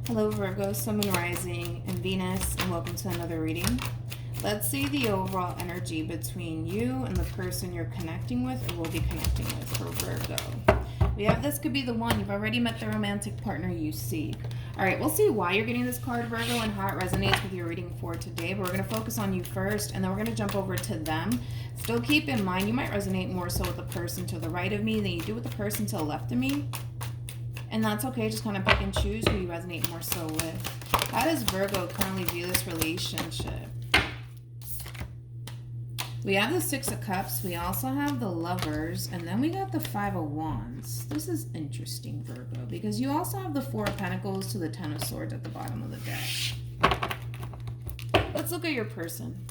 Hello Virgo, Sun, Moon, Rising, and Venus, and welcome to another reading. Let's see the overall energy between you and the person you're connecting with or will be connecting with for Virgo. We have this could be the one. You've already met the romantic partner you seek. All right, we'll see why you're getting this card, Virgo, and how it resonates with your reading for today. But we're going to focus on you first, and then we're going to jump over to them. Still keep in mind, you might resonate more so with the person to the right of me than you do with the person to the left of me. And that's okay, just kind of pick and choose who you resonate more so with. How does Virgo currently view this relationship? We have the Six of Cups, we also have the Lovers, and then we got the Five of Wands. This is interesting, Virgo, because you also have the Four of Pentacles to the Ten of Swords at the bottom of the deck. Let's look at your person.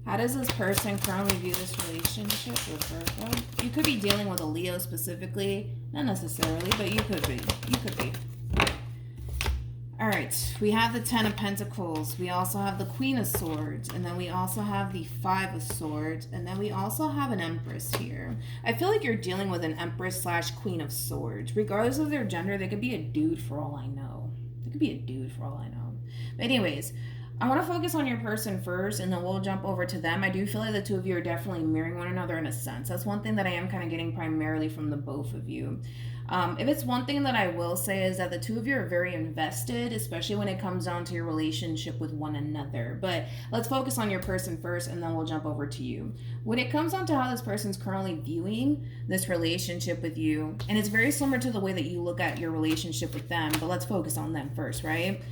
How does this person currently view this relationship with Virgo? You could be dealing with a Leo specifically. Not necessarily, but you could be. You could be. All right. We have the Ten of Pentacles. We also have the Queen of Swords. And then we also have the Five of Swords. And then we also have an Empress here. I feel like you're dealing with an Empress / Queen of Swords. Regardless of their gender, they could be a dude for all I know. They could be a dude for all I know. But anyways, I want to focus on your person first, and then we'll jump over to them. I do feel like the two of you are definitely mirroring one another in a sense. That's one thing that I am kind of getting primarily from the both of you. If it's one thing that I will say is that the two of you are very invested, especially when it comes down to your relationship with one another. But let's focus on your person first, and then we'll jump over to you. When it comes down to how this person's currently viewing this relationship with you, and it's very similar to the way that you look at your relationship with them, but let's focus on them first, right?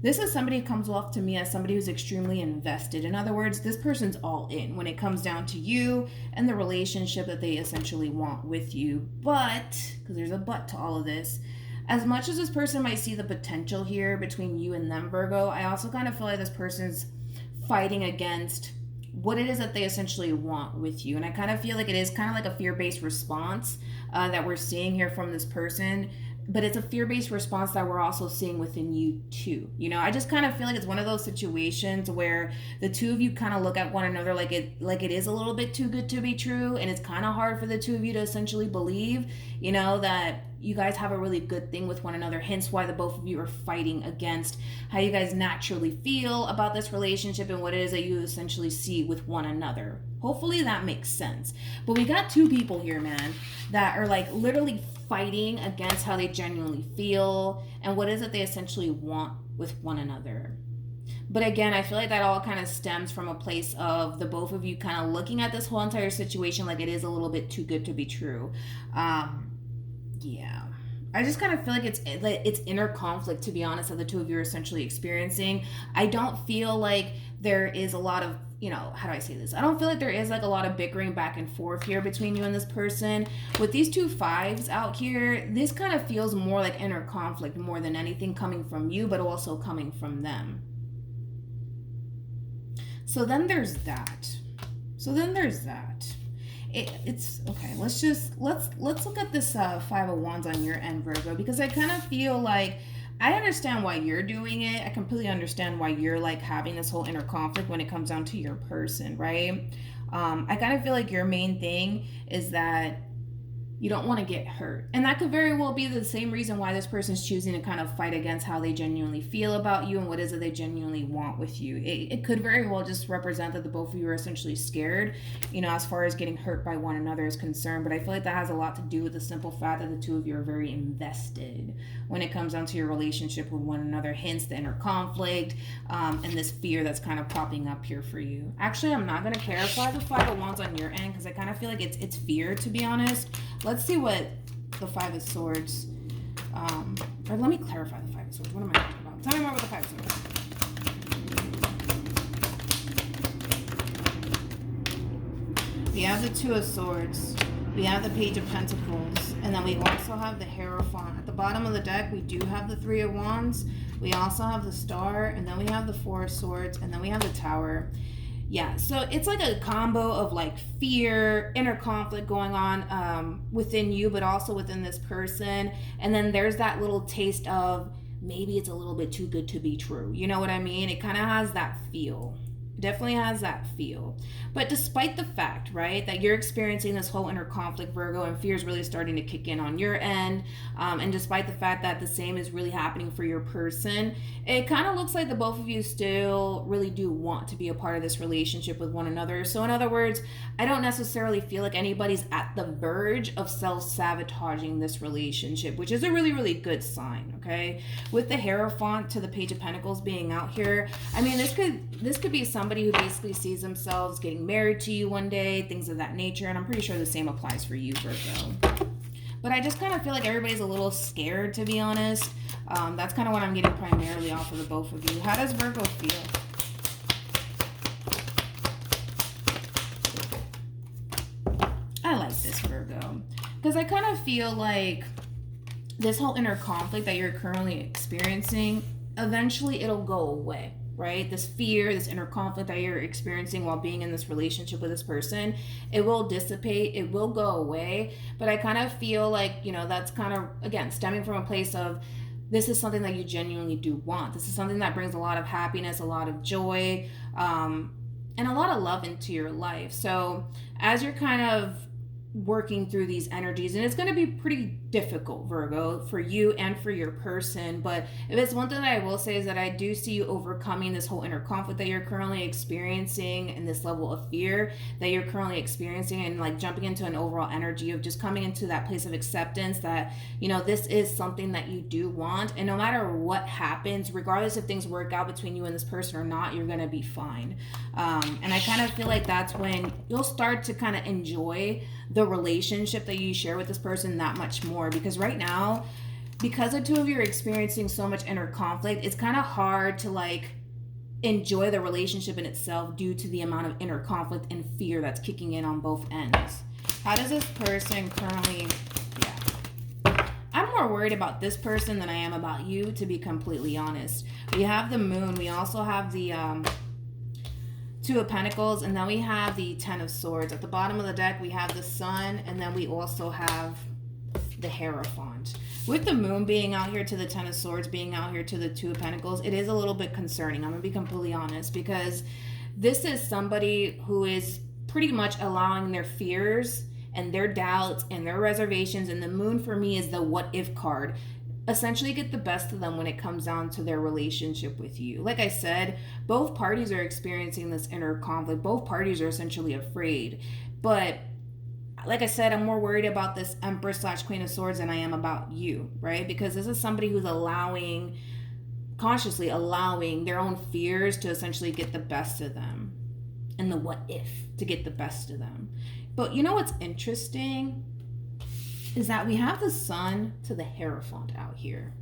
This is somebody who comes off to me as somebody who's extremely invested. In other words, this person's all in when it comes down to you and the relationship that they essentially want with you. But, because there's a but to all of this, as much as this person might see the potential here between you and them, Virgo, I also kind of feel like this person's fighting against what it is that they essentially want with you. And I kind of feel like it is kind of like a fear-based response that we're seeing here from this person. But it's a fear-based response that we're also seeing within you too. You know, I just kind of feel like it's one of those situations where the two of you kind of look at one another like it is a little bit too good to be true, and it's kind of hard for the two of you to essentially believe, you know, that you guys have a really good thing with one another, hence why the both of you are fighting against how you guys naturally feel about this relationship and what it is that you essentially see with one another. Hopefully that makes sense. But we got two people here, man, that are like literally fighting against how they genuinely feel and what is it they essentially want with one another. But again, I feel like that all kind of stems from a place of the both of you kind of looking at this whole entire situation like it is a little bit too good to be true. Yeah. I just kind of feel like it's inner conflict, to be honest, that the two of you are essentially experiencing. I don't feel like there is a lot of, you know, how do I say this? I don't feel like there is like a lot of bickering back and forth here between you and this person. With these two fives out here, this kind of feels more like inner conflict more than anything coming from you, but also coming from them. So then there's that. It's okay. Let's look at this Five of Wands on your end, Virgo, because I kind of feel like I understand why you're doing it. I completely understand why you're like having this whole inner conflict when it comes down to your person, right? I kind of feel like your main thing is that you don't want to get hurt. And that could very well be the same reason why this person's choosing to kind of fight against how they genuinely feel about you and what is it they genuinely want with you. It could very well just represent that the both of you are essentially scared, you know, as far as getting hurt by one another is concerned. But I feel like that has a lot to do with the simple fact that the two of you are very invested when it comes down to your relationship with one another, hence the inner conflict and this fear that's kind of popping up here for you. Actually, I'm not going to clarify the Five of Wands on your end because I kind of feel like it's fear, to be honest. Let's see what the Five of Swords, or let me clarify the Five of Swords. What am I talking about? Tell me more about the Five of Swords. We have the Two of Swords. We have the Page of Pentacles. And then we also have the Hierophant. At the bottom of the deck, we do have the Three of Wands. We also have the Star. And then we have the Four of Swords. And then we have the Tower. Yeah, so it's like a combo of like fear, inner conflict going on within you, but also within this person. And then there's that little taste of maybe it's a little bit too good to be true. You know what I mean? It kind of has that feel. Definitely has that feel. But despite the fact, right, that you're experiencing this whole inner conflict, Virgo, and fear is really starting to kick in on your end, and despite the fact that the same is really happening for your person, it kind of looks like the both of you still really do want to be a part of this relationship with one another. So in other words, I don't necessarily feel like anybody's at the verge of self-sabotaging this relationship, which is a really, really good sign, okay? With the Hierophant to the Page of Pentacles being out here, I mean, this could be somebody who basically sees themselves getting married to you one day, things of that nature, and I'm pretty sure the same applies for you, Virgo. But I just kind of feel like everybody's a little scared, to be honest. That's kind of what I'm getting primarily off of the both of you. How does Virgo feel? I like this, Virgo, because I kind of feel like this whole inner conflict that you're currently experiencing, eventually it'll go away, right? This fear, this inner conflict that you're experiencing while being in this relationship with this person, it will dissipate, it will go away. But I kind of feel like, you know, that's kind of, again, stemming from a place of this is something that you genuinely do want. This is something that brings a lot of happiness, a lot of joy, and a lot of love into your life. So as you're kind of working through these energies, and it's going to be pretty difficult, Virgo, for you and for your person, but if it's one thing that I will say is that I do see you overcoming this whole inner conflict that you're currently experiencing and this level of fear that you're currently experiencing, and like jumping into an overall energy of just coming into that place of acceptance that, you know, this is something that you do want, and no matter what happens, regardless if things work out between you and this person or not, you're going to be fine. And I kind of feel like that's when you'll start to kind of enjoy the relationship that you share with this person that much more, because right now, because the two of you are experiencing so much inner conflict, it's kind of hard to like enjoy the relationship in itself due to the amount of inner conflict and fear that's kicking in on both ends. How does this person currently, I'm more worried about this person than I am about you, to be completely honest. We have the Moon, we also have the Two of Pentacles, and then we have the Ten of Swords. At the bottom of the deck, we have the Sun, and then we also have the Hierophant. With the Moon being out here to the Ten of Swords, being out here to the Two of Pentacles, it is a little bit concerning. I'm going to be completely honest, because this is somebody who is pretty much allowing their fears and their doubts and their reservations, and the Moon for me is the what if card, essentially get the best of them when it comes down to their relationship with you. Like I said, both parties are experiencing this inner conflict. Both parties are essentially afraid. But like I said, I'm more worried about this Empress / Queen of Swords than I am about you, right? Because this is somebody who's consciously allowing their own fears to essentially get the best of them, and the what if to get the best of them. But you know what's interesting is that we have the Sun to the Hierophant out here.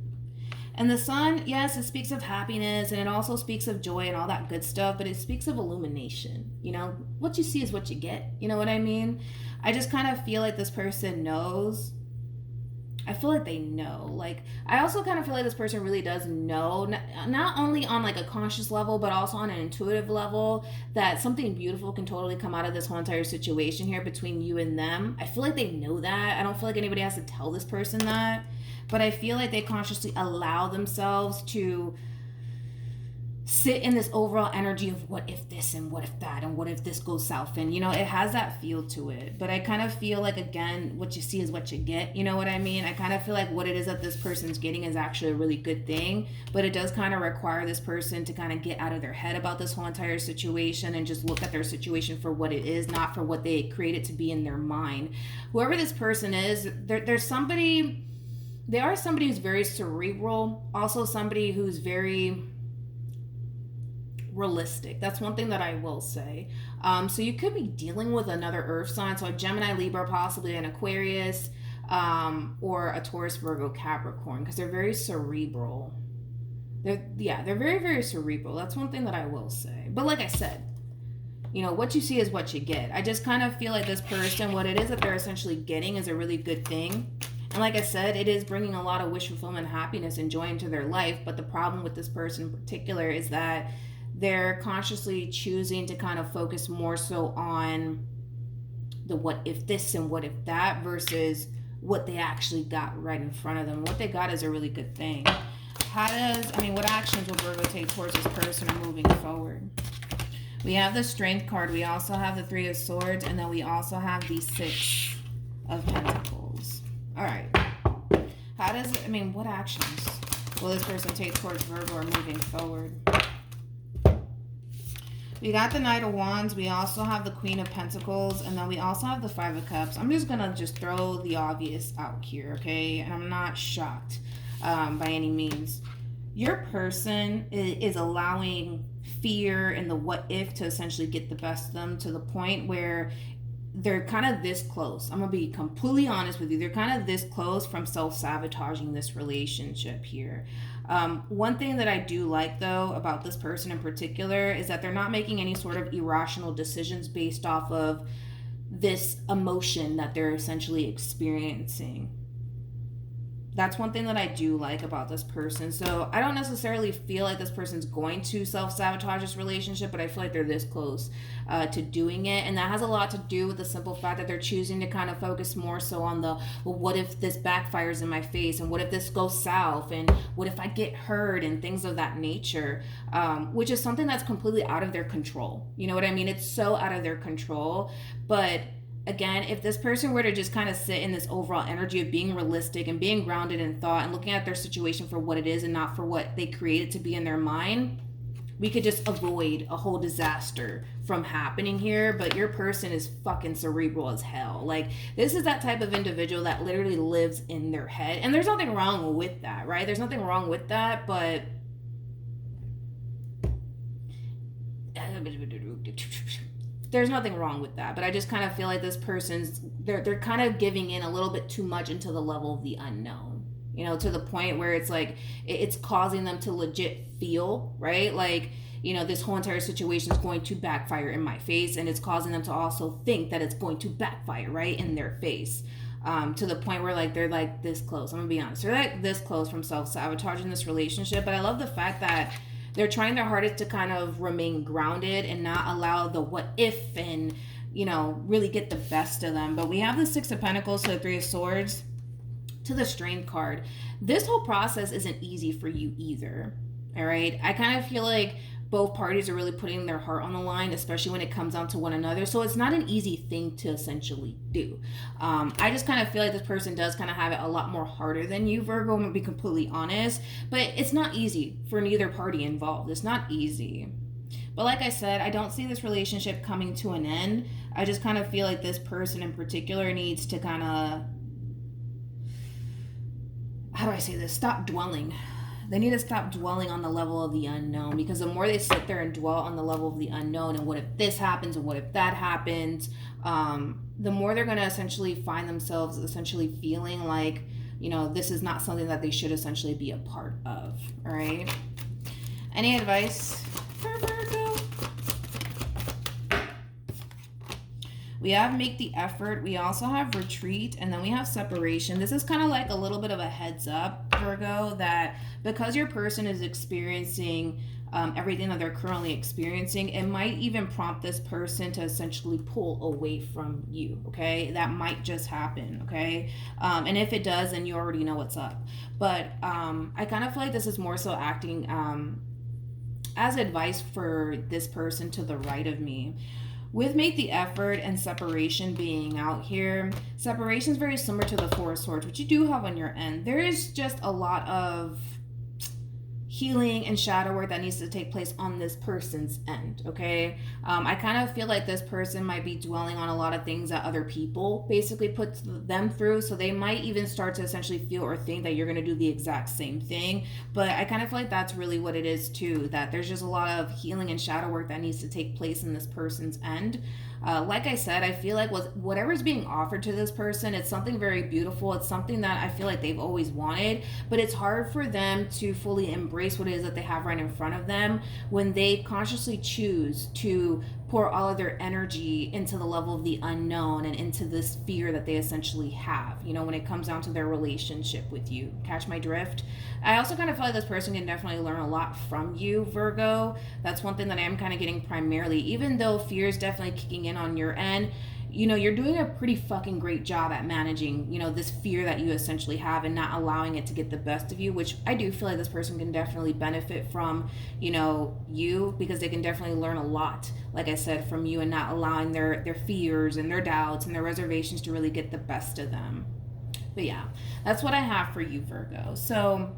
And the Sun, yes, it speaks of happiness, and it also speaks of joy and all that good stuff, but it speaks of illumination. You know, what you see is what you get. You know what I mean? I just kind of feel like this person knows. I feel like they know. Like, I also kind of feel like this person really does know, not only on like a conscious level, but also on an intuitive level, that something beautiful can totally come out of this whole entire situation here between you and them. I feel like they know that. I don't feel like anybody has to tell this person that, but I feel like they consciously allow themselves to sit in this overall energy of what if this and what if that and what if this goes south, and you know, it has that feel to it. But I kind of feel like, again, what you see is what you get. You know what I mean? I kind of feel like what it is that this person's getting is actually a really good thing, but it does kind of require this person to kind of get out of their head about this whole entire situation and just look at their situation for what it is, not for what they create it to be in their mind. Whoever this person is, there's somebody, they are somebody who's very cerebral, also somebody who's very realistic. That's one thing that I will say. So you could be dealing with another earth sign, so a Gemini, Libra, possibly an Aquarius, or a Taurus, Virgo, Capricorn, because they're very cerebral. They're very, very cerebral. That's one thing that I will say. But like I said, you know, what you see is what you get. I just kind of feel like this person, what it is that they're essentially getting is a really good thing. And like I said, it is bringing a lot of wish fulfillment, happiness, and joy into their life. But the problem with this person in particular is that they're consciously choosing to kind of focus more so on the what if this and what if that versus what they actually got right in front of them. What they got is a really good thing. What actions will Virgo take towards this person moving forward? We have the Strength card. We also have the Three of Swords. And then we also have the Six of Pentacles. All right. How does it, what actions will this person take towards Virgo or moving forward? We got the Knight of Wands. We also have the Queen of Pentacles. And then we also have the Five of Cups. I'm just going to throw the obvious out here, okay? And I'm not shocked by any means. Your person is allowing fear and the what if to essentially get the best of them, to the point where they're kind of this close. I'm going to be completely honest with you. They're kind of this close from self-sabotaging this relationship here. One thing that I do like, though, about this person in particular is that they're not making any sort of irrational decisions based off of this emotion that they're essentially experiencing. That's one thing that I do like about this person. So I don't necessarily feel like this person's going to self-sabotage this relationship, but I feel like they're this close to doing it. And that has a lot to do with the simple fact that they're choosing to kind of focus more so on the, well, what if this backfires in my face? And what if this goes south? And what if I get hurt? And things of that nature, which is something that's completely out of their control. You know what I mean? It's so out of their control. But again, if this person were to just kind of sit in this overall energy of being realistic and being grounded in thought and looking at their situation for what it is and not for what they created to be in their mind, we could just avoid a whole disaster from happening here. But your person is fucking cerebral as hell. Like, this is that type of individual that literally lives in their head. And there's nothing wrong with that, right? There's nothing wrong with that, but there's nothing wrong with that. But I just kind of feel like this person's, they're kind of giving in a little bit too much into the level of the unknown, you know, to the point where it's like, it's causing them to legit feel, right? Like, you know, this whole entire situation is going to backfire in my face. And it's causing them to also think that it's going to backfire, right, in their face. To the point where, like, they're like this close. I'm gonna be honest. They're like this close from self-sabotaging this relationship. But I love the fact that they're trying their hardest to kind of remain grounded and not allow the what if and, you know, really get the best of them. But we have the Six of Pentacles to the Three of Swords to the Strength card. This whole process isn't easy for you either. All right. I kind of feel like both parties are really putting their heart on the line, especially when it comes down to one another. So it's not an easy thing to essentially do. I just kind of feel like this person does kind of have it a lot more harder than you, Virgo, I'm going to be completely honest. But it's not easy for neither party involved. It's not easy. But like I said, I don't see this relationship coming to an end. I just kind of feel like this person in particular needs to kind of, how do I say this? Stop dwelling. They need to stop dwelling on the level of the unknown, because the more they sit there and dwell on the level of the unknown and what if this happens and what if that happens, the more they're going to essentially find themselves essentially feeling like, you know, this is not something that they should essentially be a part of. All right. Any advice for Virgo? We have make the effort. We also have retreat, and then we have separation. This is kind of like a little bit of a heads up, Virgo, that because your person is experiencing everything that they're currently experiencing, it might even prompt this person to essentially pull away from you, okay? That might just happen, okay? And if it does, then you already know what's up. But I kind of feel like this is more so acting as advice for this person to the right of me. With make the effort and separation being out here, separation is very similar to the Four of Swords, which you do have on your end. There is just a lot of healing and shadow work that needs to take place on this person's end, okay? I kind of feel like this person might be dwelling on a lot of things that other people basically put them through, so they might even start to essentially feel or think that you're going to do the exact same thing. But I kind of feel like that's really what it is too, that there's just a lot of healing and shadow work that needs to take place in this person's end. Like I said, I feel like whatever's being offered to this person, it's something very beautiful. It's something that I feel like they've always wanted, but it's hard for them to fully embrace what it is that they have right in front of them when they consciously choose to pour all of their energy into the level of the unknown and into this fear that they essentially have, you know, when it comes down to their relationship with you. Catch my drift? I also kind of feel like this person can definitely learn a lot from you, Virgo. That's one thing that I am kind of getting primarily, even though fear is definitely kicking in on your end. you know, you're doing a pretty fucking great job at managing, you know, this fear that you essentially have and not allowing it to get the best of you, which I do feel like this person can definitely benefit from, you know, you, because they can definitely learn a lot, like I said, from you, and not allowing their fears and their doubts and their reservations to really get the best of them. But yeah, that's what I have for you, Virgo. So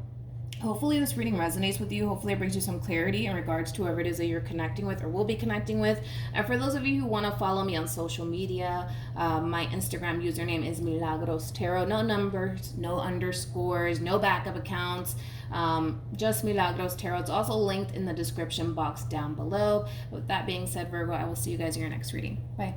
hopefully this reading resonates with you. Hopefully it brings you some clarity in regards to whoever it is that you're connecting with or will be connecting with. And for those of you who want to follow me on social media, my Instagram username is MilagrosTarot. No numbers, no underscores, no backup accounts, just MilagrosTarot. It's also linked in the description box down below. With that being said, Virgo, I will see you guys in your next reading. Bye.